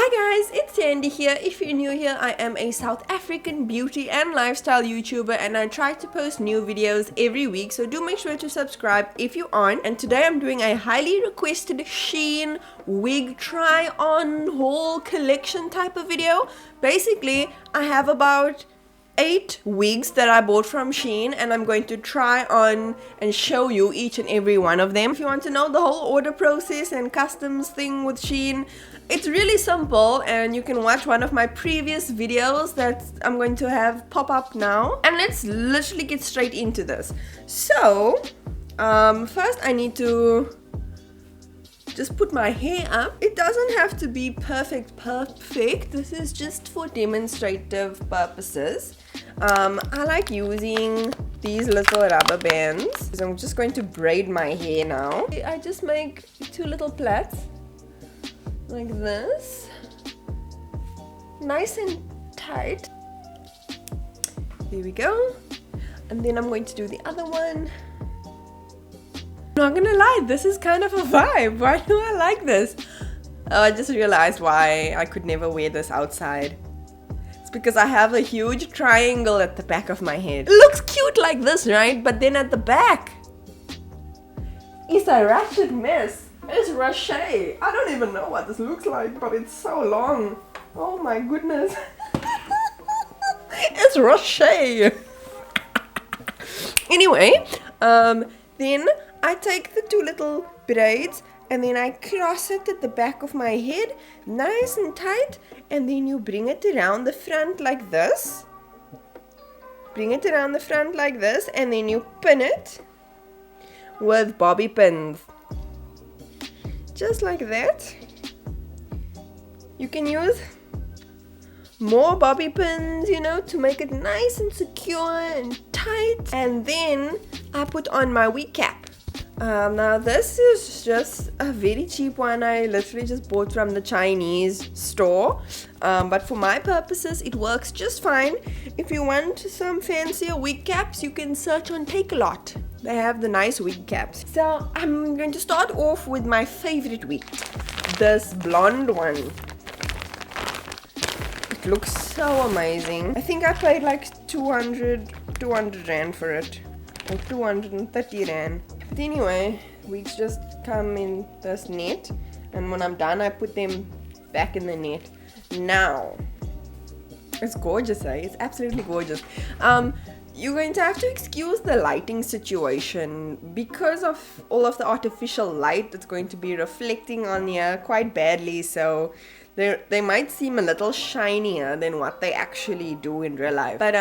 Hi guys, it's Sandy here. If you're new here, I am a South African beauty and lifestyle YouTuber and I try to post new videos every week, so do make sure to subscribe if you aren't. And today I'm doing a highly requested SHEIN wig try on haul collection type of video. Basically, I have about 8 wigs that I bought from SHEIN and I'm going to try on and show you each and every one of them. If you want to know the whole order process and customs thing with SHEIN, it's really simple and you can watch one of my previous videos that I'm going to have pop up now. And let's literally get straight into this. So, first I need to just put my hair up. It doesn't have to be perfect. This is just for demonstrative purposes. I like using these little rubber bands. So I'm just going to braid my hair now. I just make 2 little plaits like this, nice and tight. There we go. And then I'm going to do the other one. Not gonna lie, this is kind of a vibe. Why do I like this? Oh, I just realized why I could never wear this outside. It's because I have a huge triangle at the back of my head. It looks cute like this, right? But then at the back, it's a ratchet mess. It's Rocher. I don't even know what this looks like, but it's so long. Oh my goodness. It's Rocher. Anyway, then I take the 2 little braids and then I cross it at the back of my head, nice and tight, and then you bring it around the front like this. Bring it around the front like this, and then you pin it with bobby pins. Just like that. You can use more bobby pins, you know, to make it nice and secure and tight. And then I put on my wig cap. Now this is just a very cheap one. I literally just bought from the Chinese store, but for my purposes it works just fine. If you want some fancier wig caps, you can search on Takealot. They have the nice wig caps. So I'm going to start off with my favorite wig, this blonde one. It looks so amazing. I think I paid like 200 rand for it, or 230 rand. But anyway, wigs just come in this net, and when I'm done I put them back in the net. Now, it's gorgeous, eh? It's absolutely gorgeous. You're going to have to excuse the lighting situation because of all of the artificial light that's going to be reflecting on here quite badly, so they might seem a little shinier than what they actually do in real life. But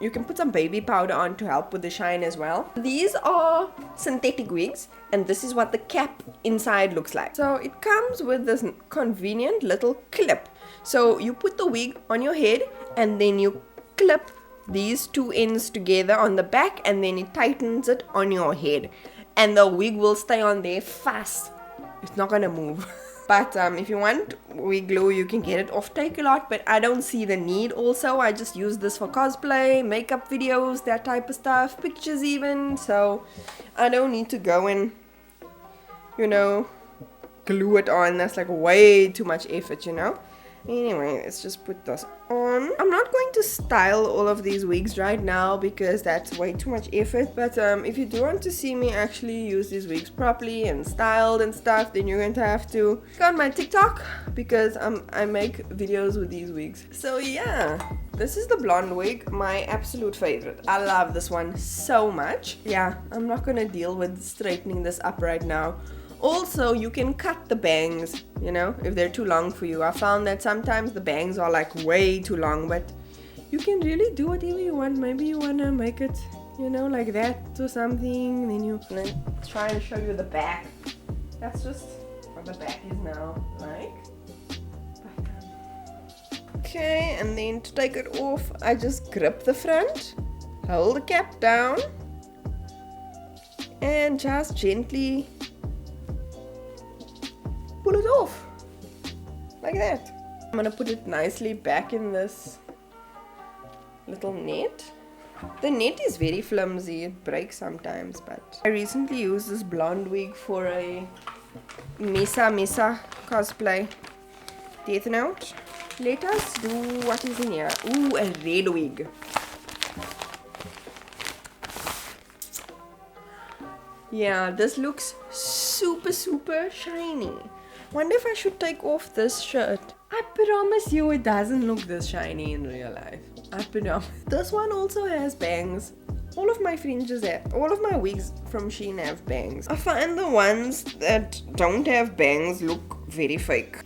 you can put some baby powder on to help with the shine as well. These are synthetic wigs, and this is what the cap inside looks like. So it comes with this convenient little clip. So you put the wig on your head and then you clip these 2 ends together on the back, and then it tightens it on your head, and the wig will stay on there fast. It's not gonna move. But if you want wig glue, you can get it off Takealot, but I don't see the need. Also, I just use this for cosplay, makeup videos, that type of stuff, pictures even, so I don't need to go and, you know, glue it on. That's like way too much effort, you know. Anyway, let's just put this on. I'm not going to style all of these wigs right now because that's way too much effort, but if you do want to see me actually use these wigs properly and styled and stuff, then you're going to have to go on my TikTok because I make videos with these wigs. So yeah, this is the blonde wig, my absolute favorite. I love this one so much. Yeah, I'm not gonna deal with straightening this up right now. Also, you can cut the bangs, you know, if they're too long for you. I found that sometimes the bangs are like way too long, but you can really do whatever you want. Maybe you want to make it, you know, like that or something. Then you can try and show you the back. That's just what the back is now, like. Okay, and then to take it off, I just grip the front, hold the cap down, and just gently pull it off like that. I'm gonna put it nicely back in this little net. The net is very flimsy, it breaks sometimes, but I recently used this blonde wig for a Misa cosplay. Death Note. Let us do what is in here. Ooh, a red wig. Yeah, this looks super shiny. Wonder if I should take off this shirt. I promise you it doesn't look this shiny in real life. I promise. This one also has bangs. All of my fringes have, all of my wigs from SHEIN have bangs. I find the ones that don't have bangs look very fake.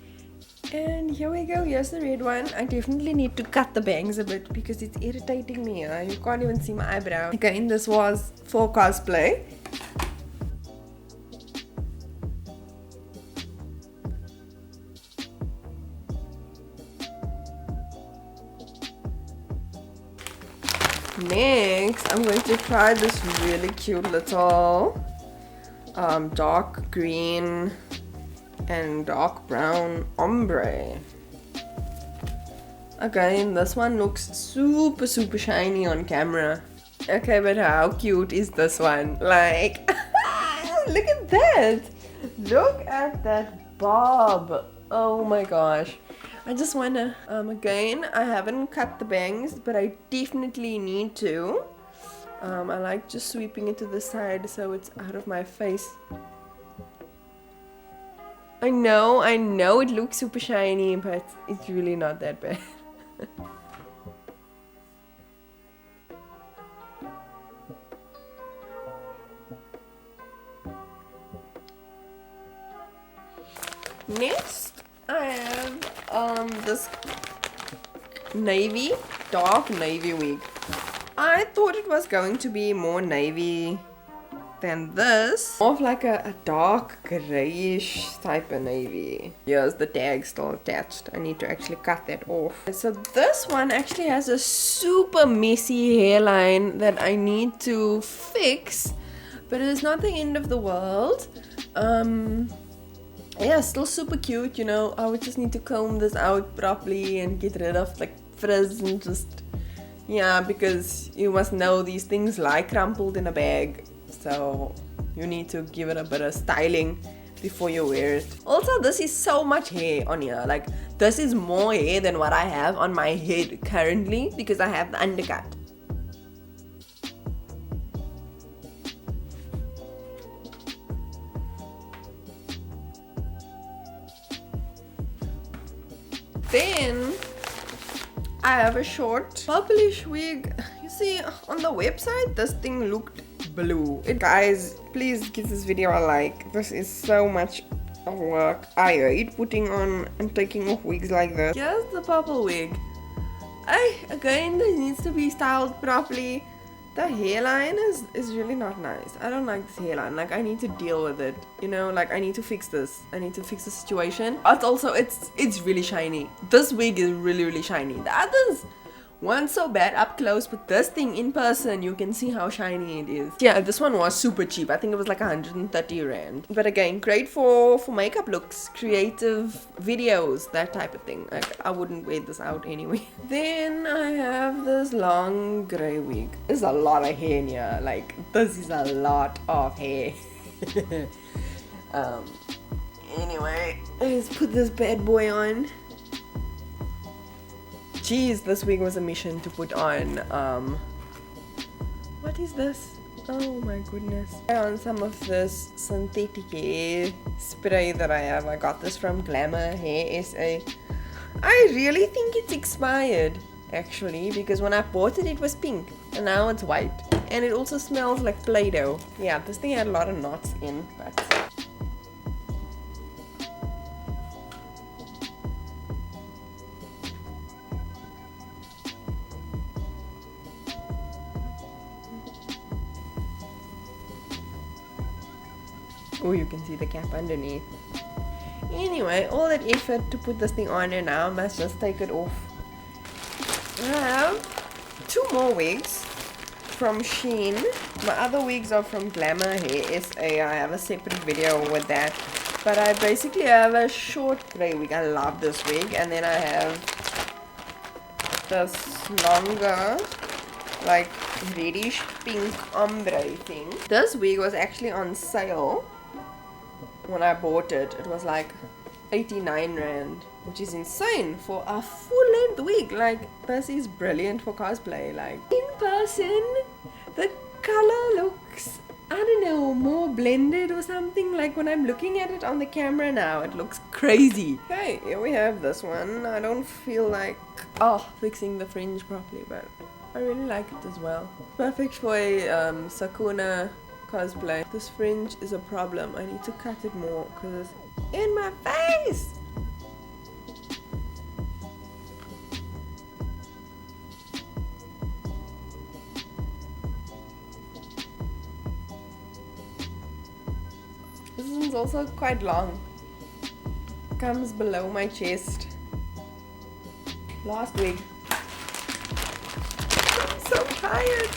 And here we go, here's the red one. I definitely need to cut the bangs a bit because it's irritating me. You can't even see my eyebrow. Again, this was for cosplay. Next, I'm going to try this really cute little dark green and dark brown ombre. Again, this one looks super shiny on camera. Okay, but how cute is this one? Like, look at that! Look at that bob! Oh my gosh. I just wanna, again, I haven't cut the bangs, but I definitely need to. I like just sweeping it to the side so it's out of my face. I know it looks super shiny, but it's really not that bad. Next, I have this dark navy wig. I thought it was going to be more navy than this. More of like a dark grayish type of navy. Here's the tag still attached. I need to actually cut that off. So this one actually has a super messy hairline that I need to fix, but it is not the end of the world. Yeah, still super cute, you know. I would just need to comb this out properly and get rid of like frizz and just, yeah, because you must know these things lie crumpled in a bag, so you need to give it a bit of styling before you wear it. Also, this is so much hair on here. Like, this is more hair than what I have on my head currently because I have the undercut. Then I have a short purplish wig. You see, on the website this thing looked blue. Guys, please give this video a like. This is so much work. I hate putting on and taking off wigs like this. Here's the purple wig. Again, this needs to be styled properly. The hairline is really not nice. I don't like this hairline. Like, I need to deal with it, you know. Like, I need to fix this. I need to fix the situation. But also, it's really shiny. This wig is really shiny. The others weren't so bad up close, but this thing in person, you can see how shiny it is. Yeah, this one was super cheap. I think it was like 130 rand. But again, great for makeup looks, creative videos, that type of thing. Like, I wouldn't wear this out anyway. Then I have this long grey wig. There's a lot of hair in here. Like, this is a lot of hair. Anyway, let's put this bad boy on. Jeez, this wig was a mission to put on. What is this? Oh my goodness. I on some of this synthetic hair spray that I have. I got this from Glamour Hair SA. I really think it's expired, actually, because when I bought it, it was pink, and now it's white. And it also smells like Play-Doh. Yeah, this thing had a lot of knots in, but... oh, you can see the cap underneath. Anyway, all that effort to put this thing on and now I must just take it off. I have two more wigs from SHEIN. My other wigs are from Glamour Hair SA. I have a separate video with that. But I basically have a short grey wig. I love this wig. And then I have this longer, like reddish pink ombre thing. This wig was actually on sale. When I bought it, it was like 89 rand. which is insane for a full-length wig. Like, this is brilliant for cosplay. Like, in person, the color looks, I don't know, more blended or something. Like, when I'm looking at it on the camera now, it looks crazy. Okay, here we have this one. I don't feel like fixing the fringe properly, but I really like it as well. Perfect for a Sakuna cosplay. This fringe is a problem. I need to cut it more because it's in my face. This one's also quite long. Comes below my chest. Last wig. I'm so tired.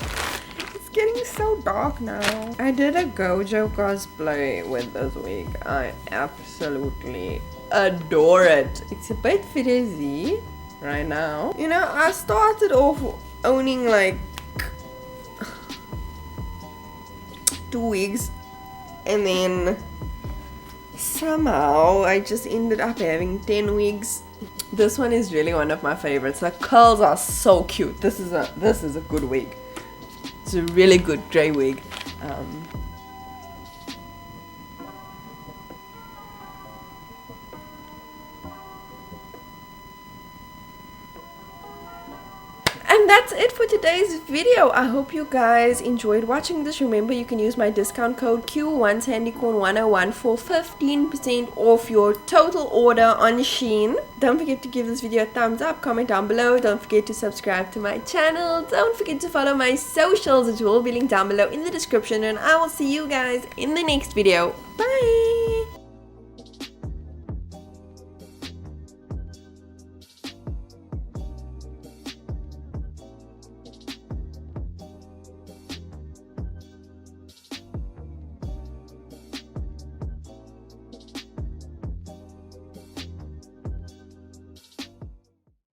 It's getting so dark now. I did a Gojo cosplay with this wig. I absolutely adore it. It's a bit frizzy right now. You know, I started off owning like 2 wigs, and then somehow I just ended up having 10 wigs. This one is really one of my favorites. The curls are so cute. This is a good wig. It's a really good grey wig. And that's it for today's video. I hope you guys enjoyed watching this. Remember, you can use my discount code Q1 Sandycorn101 for 15% off your total order on SHEIN. Don't forget to give this video a thumbs up, comment down below. Don't forget to subscribe to my channel. Don't forget to follow my socials, which will be linked down below in the description. And I will see you guys in the next video. Bye!